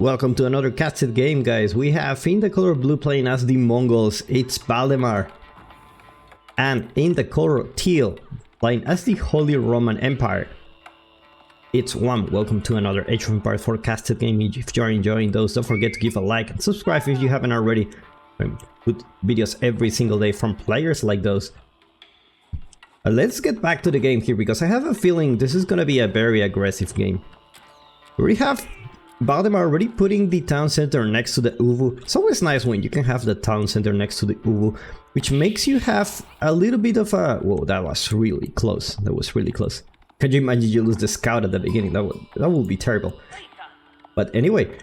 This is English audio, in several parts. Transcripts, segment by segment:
Welcome to another casted game, guys. We have in the color blue playing as the Mongols, it's Valdemar. And in the color teal playing as the Holy Roman Empire, it's Wam. Welcome to another Age of Empires 4 casted game. If you're enjoying those, don't forget to give a like and subscribe if you haven't already. I put videos every single day from players like those. Let's get back to the game here, because I have a feeling this is gonna be a very aggressive game. We have Valdemar already putting the town center next to the Uvu. It's always nice when you can have the town center next to the Uvu, which makes you have a little bit of a... Whoa, that was really close. That was really close. Can you imagine you lose the scout at the beginning? That would be terrible. But anyway,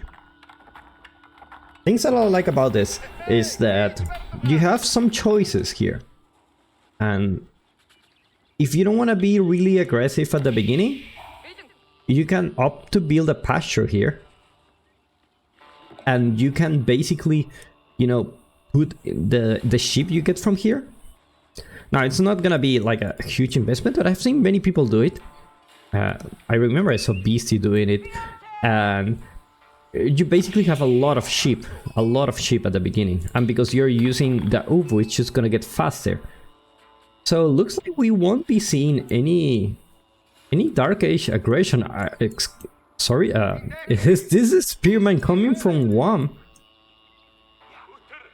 things that I like about this is that you have some choices here. And if you don't want to be really aggressive at the beginning, you can opt to build a pasture here. And you can basically, you know, put the sheep you get from here. Now, it's not gonna be like a huge investment, but I've seen many people do it. I remember I saw Beastie doing it. And you basically have a lot of sheep at the beginning. And because you're using the Uvu, it's just gonna get faster. So it looks like we won't be seeing any Dark Age aggression. Sorry, is this a spearman coming from Wam?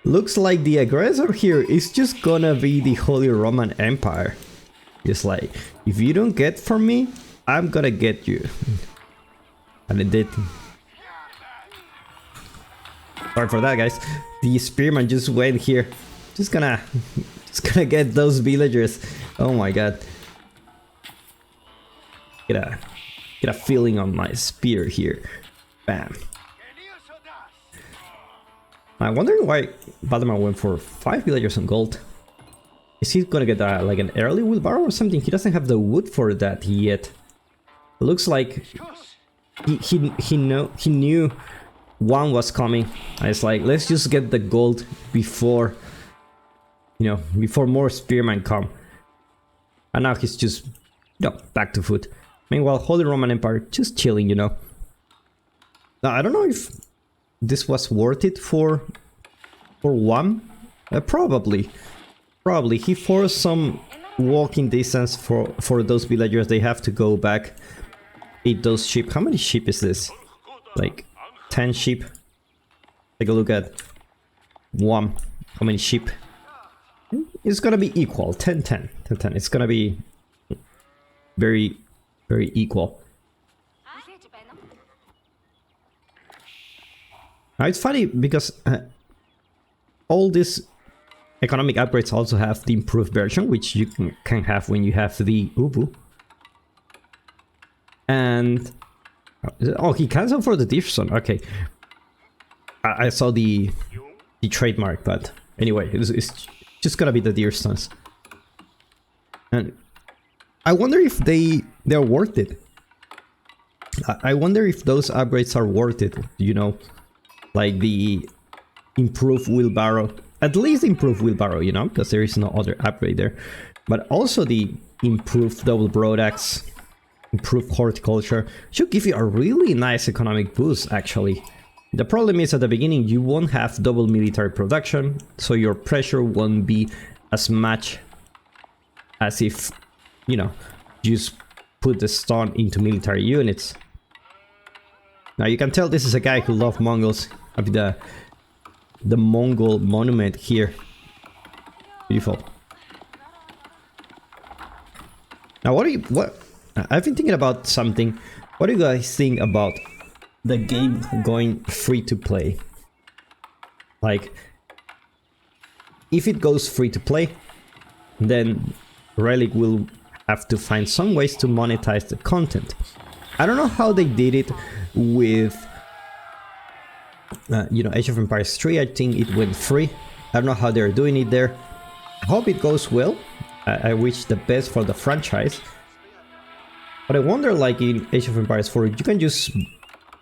Looks like the aggressor here is just gonna be the Holy Roman Empire. It's like, if you don't get from me, I'm gonna get you. And it did. Sorry for that, guys. The spearman just went here. Just gonna get those villagers. Oh my god. Get a feeling on my spear here. Bam. I'm wondering why Valdemar went for 5 villagers on gold. Is he gonna get like an early wheelbarrow or something? He doesn't have the wood for that yet. It looks like he knew one was coming. And it's like, let's just get the gold before, you know, before more spearmen come. And now he's just, you know, back to foot. Meanwhile, Holy Roman Empire just chilling, you know. Now, I don't know if this was worth it for one. Probably. He forced some walking distance for those villagers. They have to go back, eat those sheep. How many sheep is this? Like 10 sheep. Take a look at one. How many sheep? It's gonna be equal. 10-10. 10-10. It's gonna be very equal. Now it's funny because all these economic upgrades also have the improved version, which you can have when you have the Ubu. And oh, he canceled for the deer son. Okay, I saw the trademark, but anyway, it's just gonna be the deer sons. And I wonder if they're worth it. I wonder if those upgrades are worth it, you know, like the improved wheelbarrow, at least improved wheelbarrow, you know, because there is no other upgrade there, but also the improved double broadaxe, improved horticulture should give you a really nice economic boost. Actually, the problem is at the beginning you won't have double military production, so your pressure won't be as much as if, you know, just put the stone into military units. Now you can tell this is a guy who loves Mongols. I mean, the Mongol monument here. Beautiful. Now what I've been thinking about something. What do you guys think about the game going free to play? Like, if it goes free to play, then Relic will have to find some ways to monetize the content. I don't know how they did it with you know, Age of Empires 3. I think it went free. I don't know how they're doing it there. I hope it goes well. I wish the best for the franchise. But I wonder, like in Age of Empires 4, you can just,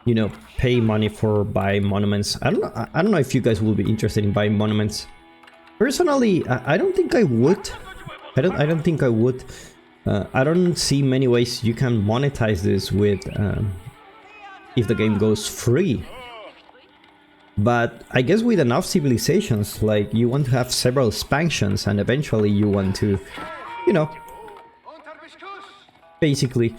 you know, pay money for buying monuments. I don't know if you guys will be interested in buying monuments. Personally, I don't think I would. I don't think I would. I don't see many ways you can monetize this with if the game goes free. But I guess with enough civilizations, like you want to have several expansions and eventually you want to, you know, basically,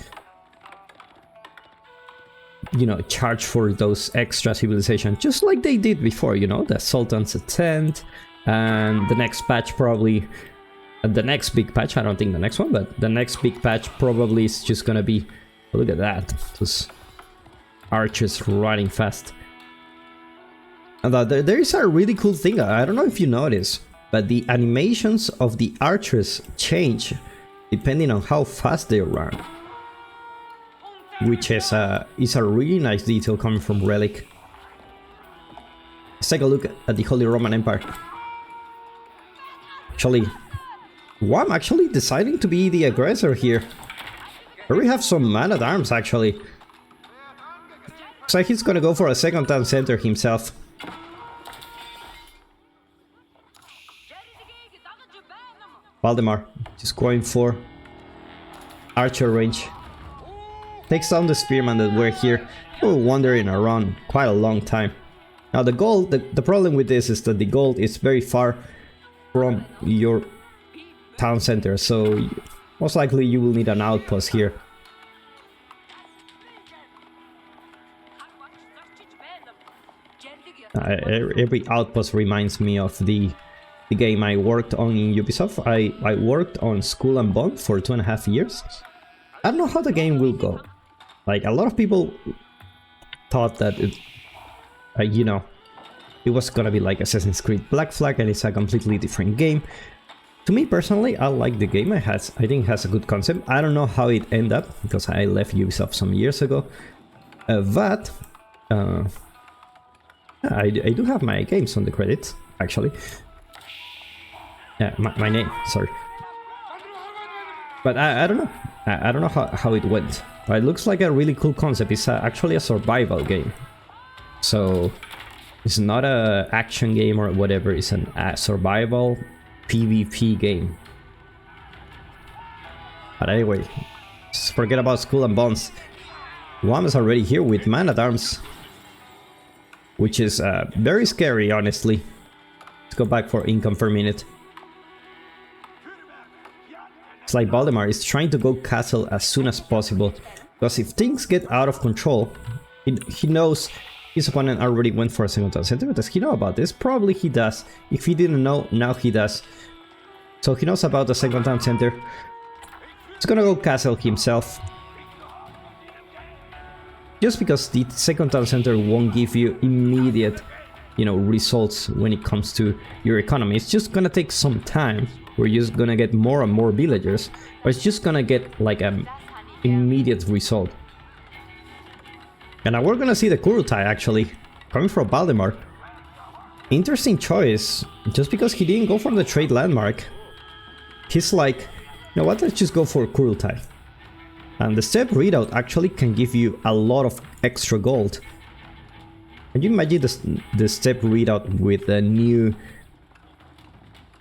you know, charge for those extra civilizations, just like they did before, you know, the Sultan's Ascent, and the next patch probably, the next big patch, I don't think the next one, but the next big patch probably is just gonna be, look at that, those archers running fast. And there is a really cool thing, I don't know if you notice, but the animations of the archers change depending on how fast they run. Which is a really nice detail coming from Relic. Let's take a look at the Holy Roman Empire. Actually, I'm actually deciding to be the aggressor here. We have some man-at-arms actually. So he's gonna go for a second town center himself. Valdemar just going for archer range. Takes down the spearmen that were here. We're wandering around quite a long time. Now the gold, the problem with this is that the gold is very far from your town center, so most likely you will need an outpost here. Every outpost reminds me of the game I worked on in Ubisoft. I worked on Skull and Bones for 2.5 years. I don't know how the game will go. Like, a lot of people thought that it, you know, it was gonna be like Assassin's Creed Black Flag and it's a completely different game. To me personally, I like the game. I think it has a good concept. I don't know how it ended up because I left Ubisoft some years ago. But I do have my games on the credits, actually. My name, sorry. But I don't know. I don't know how it went. But it looks like a really cool concept. It's actually a survival game. So it's not a action game or whatever. It's a survival PvP game. But anyway, just forget about Skull and Bones. One is already here with man-at-arms, which is very scary, honestly. Let's go back for income for a minute. It's like Valdemar is trying to go castle as soon as possible, because if things get out of control, he knows his opponent already went for a second town center. Does he know about this? Probably he does. If he didn't know, now he does. So he knows about the second town center. He's gonna go castle himself. Just because the second town center won't give you immediate, you know, results when it comes to your economy. It's just gonna take some time. We're just gonna get more and more villagers, but it's just gonna get like an immediate result. And now we're gonna see the Kurutai actually coming from Valdemar. Interesting choice, just because he didn't go for the trade landmark. He's like, you know what, let's just go for Kurutai. And the step readout actually can give you a lot of extra gold. Can you imagine the step readout with the new...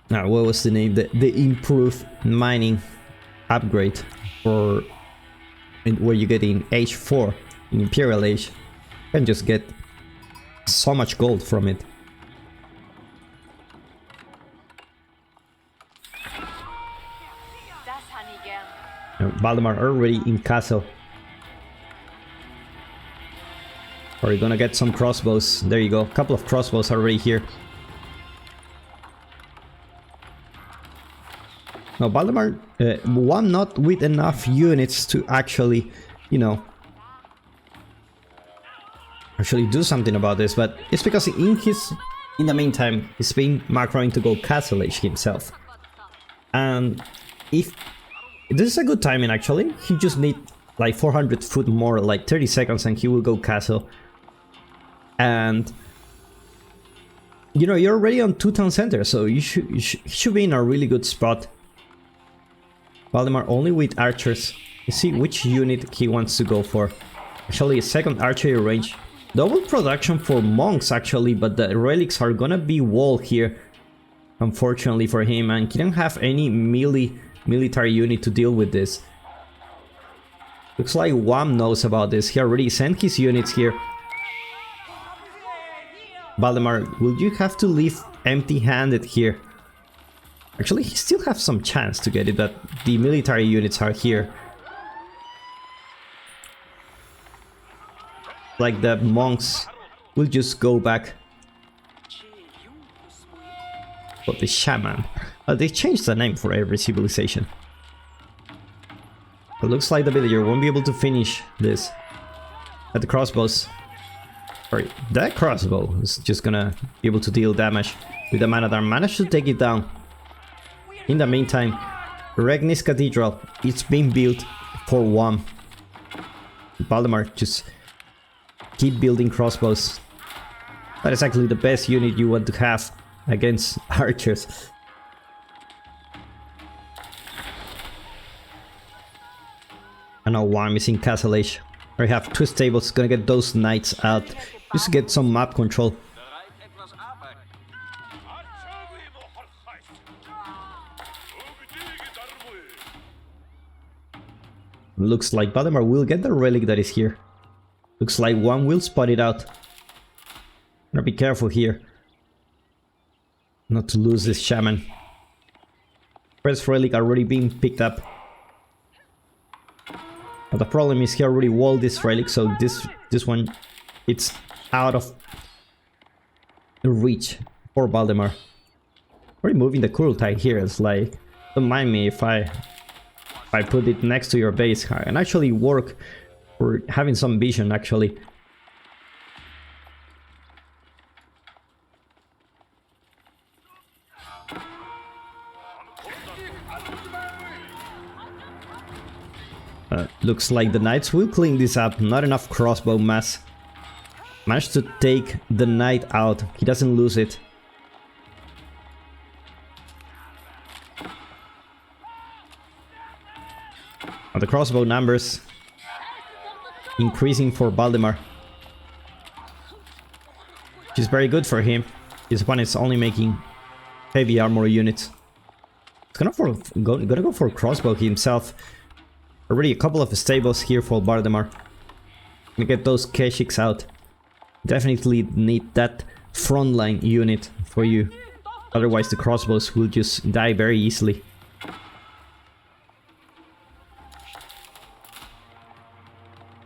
what was the name? The improved mining upgrade for where you get in Age 4, in Imperial Age. You can just get so much gold from it. Valdemar already in castle. Are you gonna get some crossbows? There you go, a couple of crossbows already here. Now Valdemar, one not with enough units to actually, you know, actually do something about this, but it's because in the meantime, he's been macroing to go Castle Age himself. And if this is a good timing actually, he just need like 400 foot more, like 30 seconds, and he will go Castle. And you know, you're already on 2 town centers, so you should be in a really good spot. Valdemar only with archers. You see which unit he wants to go for. Actually, a second archery range. Double production for monks actually, but the relics are gonna be wall here, unfortunately for him, and he don't have any military unit to deal with this. Looks like Wam knows about this. He already sent his units here. Valdemar, will you have to leave empty-handed here? Actually, he still has some chance to get it, but the military units are here. Like the monks will just go back. But the shaman, they changed the name for every civilization. It looks like the villager won't be able to finish this. At the crossbows. Sorry, that crossbow is just gonna be able to deal damage with the man-at-arms. Managed to take it down. In the meantime, Regnis Cathedral, it's being built for one. Valdemar, just keep building crossbows. That is actually the best unit you want to have against archers. And now one is in Castle Age. I have 2 stables, gonna get those knights out just to get some map control. Looks like Valdemar will get the relic that is here. Looks like one will spot it out. Gotta be careful here. Not to lose this shaman. First relic already being picked up. But the problem is he already walled this relic, so this one, it's out of reach for Valdemar. Removing the cruelty here is like, don't mind me if I put it next to your base and actually work for having some vision actually. Looks like the knights will clean this up. Not enough crossbow mass. Managed to take the knight out. He doesn't lose it. And the crossbow numbers increasing for Valdemar, which is very good for him. His opponent is only making heavy armor units. He's gonna go for crossbow himself. Already a couple of stables here for Valdemar. Gonna get those Keshiks out. Definitely need that frontline unit for you. Otherwise the crossbows will just die very easily.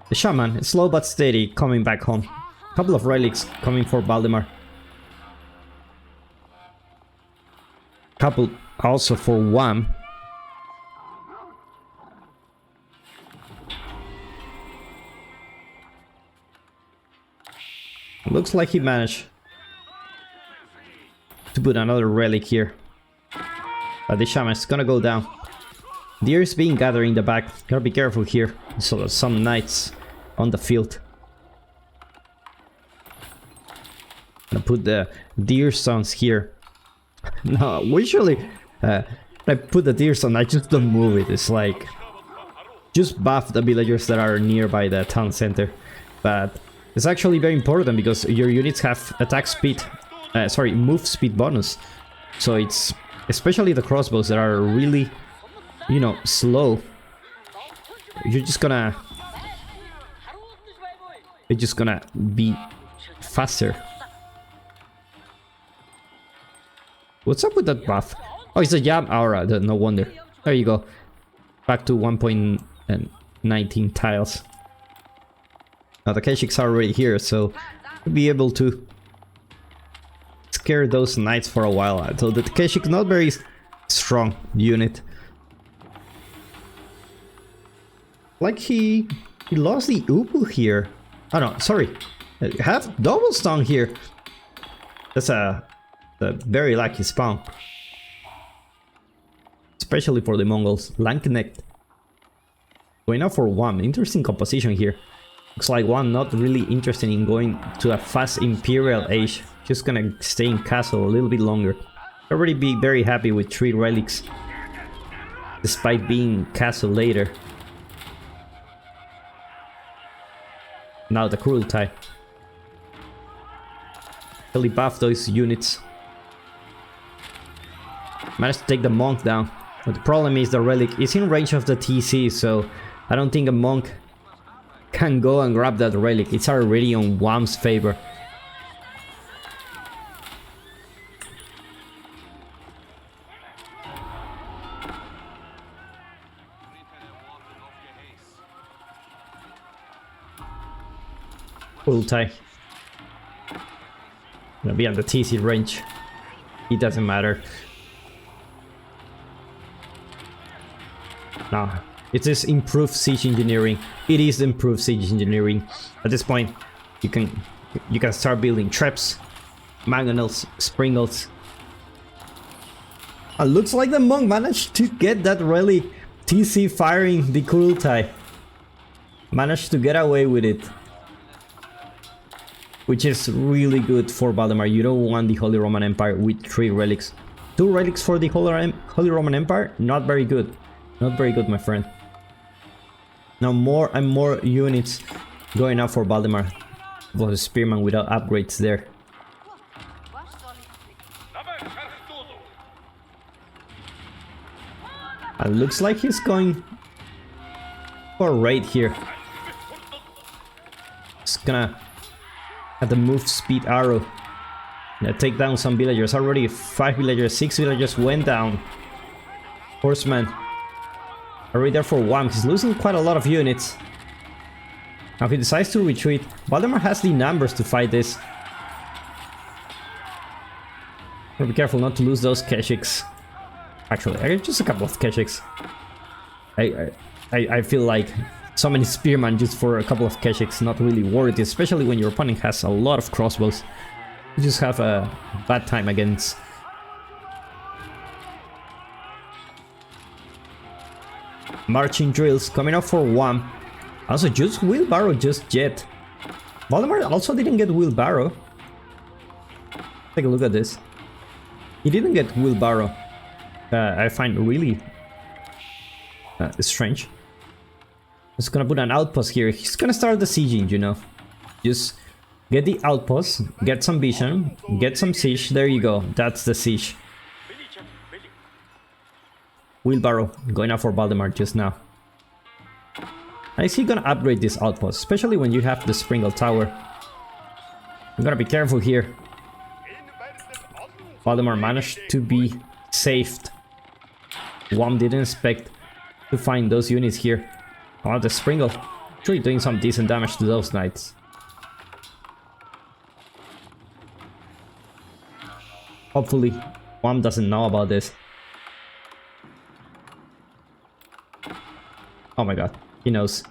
The shaman, slow but steady, coming back home. Couple of relics coming for Valdemar. Couple also for Wham. Looks like he managed to put another relic here. But the shaman is gonna go down. Deer is being gathered in the back. Gotta be careful here. So there's some knights on the field. Gonna put the deer sons here. No, usually I put the deer son, I just don't move it. It's like just buff the villagers that are nearby the town center. But it's actually very important because your units have attack speed, move speed bonus. So it's especially the crossbows that are really, you know, slow. It's just gonna be faster. What's up with that buff? Oh, it's a jam aura. No wonder. There you go. Back to 1.19 tiles. Now the Keshiks are already here, so we'll be able to scare those knights for a while. So the Keshik not very strong unit. Like he lost the Ubu here. Oh no, sorry. Have double stun here. That's a very lucky spawn. Especially for the Mongols. Landknecht. Going out for one. Interesting composition here. Looks like one not really interested in going to a fast Imperial Age. Just gonna stay in castle a little bit longer. Already be very happy with 3 relics. Despite being castle later. Now the cruelty. Really buff those units. Managed to take the monk down. But the problem is the relic is in range of the TC, so I don't think a monk can go and grab that relic. It's already on Wham's favor. Ulti. Gonna be on the TC range. It doesn't matter. No, it is improved siege engineering. It is improved siege engineering. At this point, you can start building traps, mangonels, springles. It looks like the monk managed to get that Relic TC firing the Kurultai. Managed to get away with it. Which is really good for Valdemar. You don't want the Holy Roman Empire with 3 relics. 2 relics for the Holy Roman Empire? Not very good. Not very good, my friend. Now more and more units going up for Valdemar. Was a spearman without upgrades there. And looks like he's going for a raid here. He's gonna have the move speed arrow. Gonna take down some villagers. Already 5 villagers, 6 villagers went down. Horseman already there for 1. He's losing quite a lot of units. Now if he decides to retreat, Valdemar has the numbers to fight this. Be careful not to lose those Keshiks. Actually, I got just a couple of Keshiks. I feel like so many spearmen just for a couple of Keshiks not really worth it, especially when your opponent has a lot of crossbows. You just have a bad time against. Marching drills coming up for 1. Also, just wheelbarrow, just jet. Valdemar also didn't get wheelbarrow. Take a look at this. He didn't get wheelbarrow. I find really strange. He's gonna put an outpost here. He's gonna start the sieging, you know. Just get the outpost, get some vision, get some siege. There you go. That's the siege. Wheelbarrow going up for Valdemar just now. Is he gonna upgrade this outpost? Especially when you have the Springle Tower. I'm gonna be careful here. Valdemar managed to be saved. Wom didn't expect to find those units here. Oh, the Springle actually doing some decent damage to those knights. Hopefully, Wom doesn't know about this. Oh my god, he knows.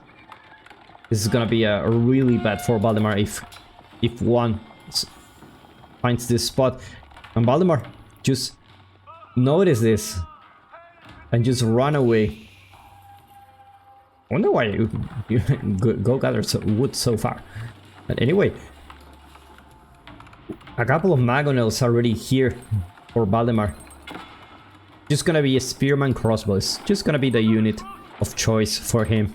This is gonna be a really bad for Valdemar if one finds this spot. And Valdemar just notice this and just run away. I wonder why you go gather wood so far. But anyway, a couple of mangonels already here for Valdemar. Just gonna be a spearman crossbows. Just gonna be the unit of choice for him.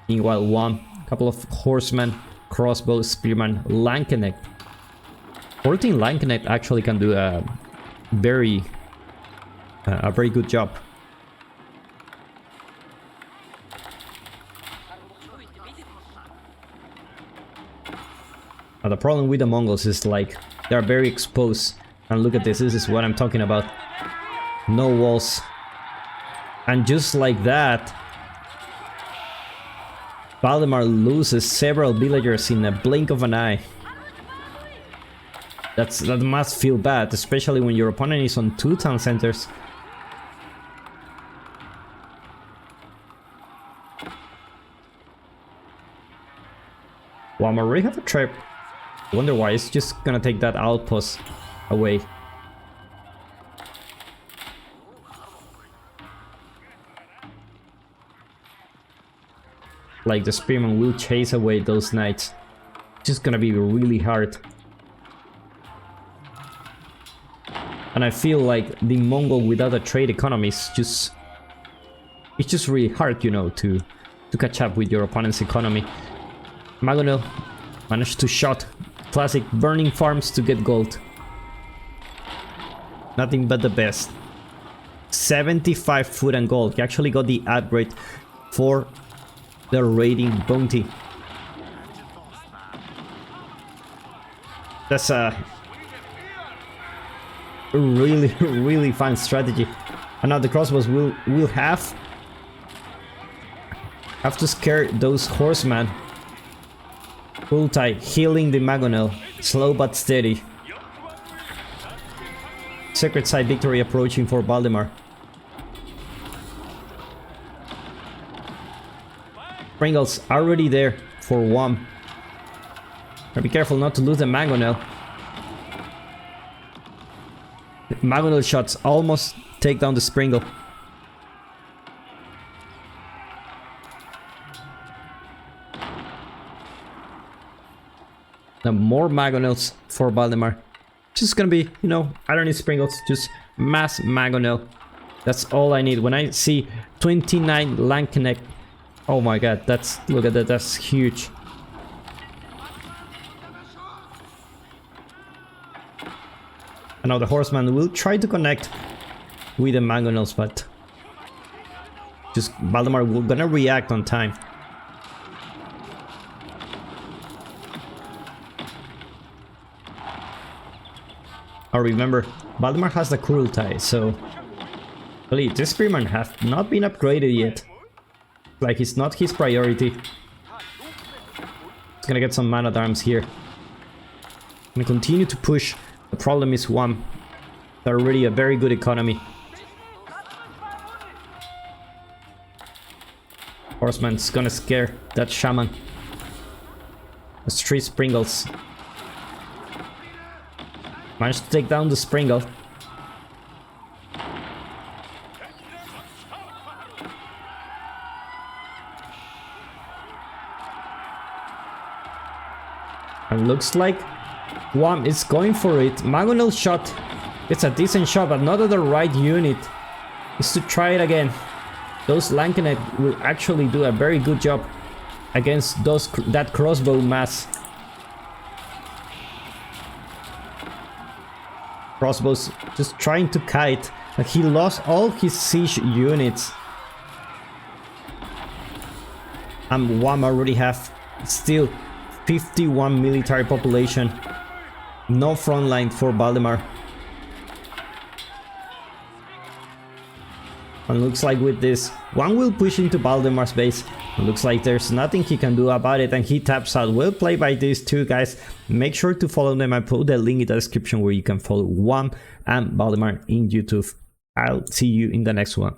Meanwhile, one couple of horsemen, crossbows, spearman, Lankeneck. 14 Lankeneck actually can do a very good job. The problem with the Mongols is like they are very exposed. And look at this. This is what I'm talking about. No walls. And just like that, Valdemar loses several villagers in a blink of an eye. That must feel bad, especially when your opponent is on 2 town centers. Wow, I already have a trap. I wonder why. It's just gonna take that outpost away. Like the spearman will chase away those knights. It's just gonna be really hard. And I feel like the Mongol without a trade economy is just... it's just really hard, you know, to catch up with your opponent's economy. Magonel managed to shot classic burning farms to get gold. Nothing but the best. 75 food and gold. He actually got the upgrade for the raiding bounty. That's a really fun strategy. And now the crossbows will have to scare those horsemen Ulti healing the Magonel. Slow but steady. Sacred Side victory approaching for Valdemar. Pringles already there for one. Be careful not to lose the Magonel. Magonel shots almost take down the Springle. Now more Magonels for Valdemar. Just gonna be, you know, I don't need Springles, just mass Magonel. That's all I need. When I see 29 Land Connect, oh my god, that's, look at that, that's huge. And now the Horseman will try to connect with the Magonels, but just Valdemar will gonna react on time. I remember, Valdemar has the Cruelty, so really, this Spearman has not been upgraded yet. Like, it's not his priority. He's gonna get some Man at Arms here. Gonna continue to push. The problem is one. They're already a very good economy. Horseman's gonna scare that Shaman. There's 3 Springles. Managed to take down the Springle. And looks like Wham is going for it. Magonel shot. It's a decent shot, but not at the right unit. Is to try it again. Those Lankenet will actually do a very good job against that crossbow mass. Crossbows just trying to kite. Like, he lost all his siege units. And Wham already have still 51 military population. No front line for Valdemar. And looks like with this, one will push into Valdemar's base. And looks like there's nothing he can do about it, and he taps out. Well played by these two guys. Make sure to follow them. I put the link in the description where you can follow Wham and Valdemar in YouTube. I'll see you in the next one.